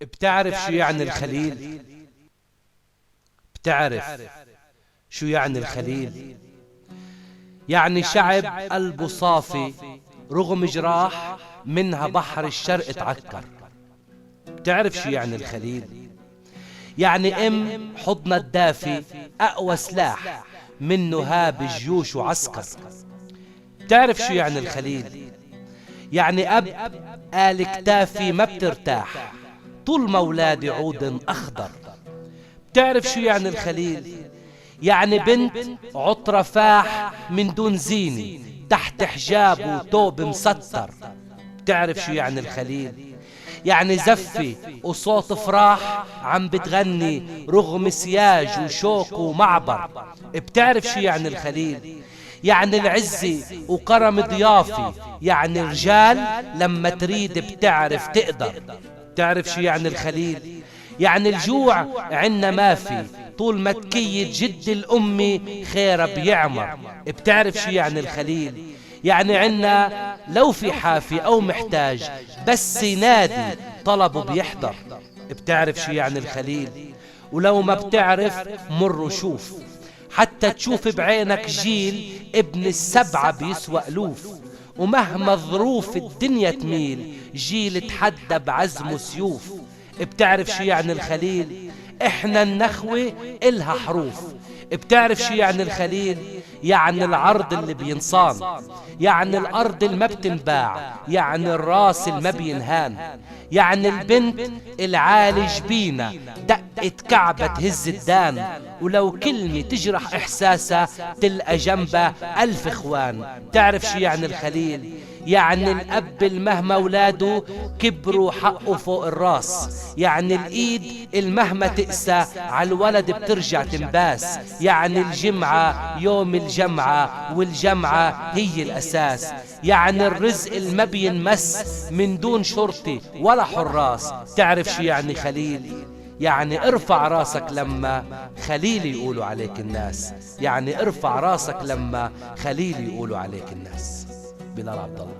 بتعرف شو يعني الخليل؟ بتعرف شو يعني الخليل؟ يعني شعب قلبه صافي رغم جراح منها بحر الشرق تعكر. بتعرف شو يعني الخليل؟ يعني حضن الدافي أقوى سلاح منه هاب الجيوش وعسكر. بتعرف شو يعني الخليل؟ يعني أب قال كتافي ما بترتاح طول ما ولادي عود أخضر. بتعرف شو يعني الخليل؟ يعني بنت عطرة فاح من دون زينة تحت حجاب وتوب مستر. بتعرف شو يعني الخليل؟ يعني زفة وصوت فراح عم بتغني رغم سياج وشوك ومعبر. بتعرف شو يعني الخليل؟ يعني العزة وكرم ضيافي، يعني رجال لما تريد بتعرف تقدر. بتعرف شو يعني الخليل؟ يعني الجوع عنا ما في طول ما تكيد جد الأمي خيره بيعمر. بتعرف شو يعني الخليل؟ يعني عنا لو في حافي أو محتاج بس ينادي طلبه بيحضر. بتعرف شو يعني الخليل؟ ولو ما بتعرف مر وشوف حتى تشوف بعينك جيل ابن السبعة بيسوى ألوف. ومهما ظروف الدنيا تميل جيل تحدى بعزم سيوف. بتعرف شو يعني الخليل؟ احنا النخوة إلها حروف. بتعرف شو يعني الخليل؟ يعني العرض اللي بينصان، يعني الأرض اللي ما بتنباع، يعني الراس اللي ما بينهان، يعني البنت العالي جبينة دقة كعبة تهز الدان. ولو كلمة تجرح إحساسها تلقى جنبها 1000 إخوان. تعرف شو يعني الخليل؟ يعني الأب المهما ولاده كبروا حقه فوق الراس، يعني الإيد المهما تقسى على الولد بترجع تنباس، يعني الجمعة يوم الجمعة والجمعة هي الأساس، يعني الرزق الما بينمس من دون شرطي ولا حراس. تعرف شو يعني خليل؟ يعني ارفع راسك لما خليل يقولوا عليك الناس، يعني ارفع راسك لما خليل يقولوا عليك الناس. بلال عبد الله.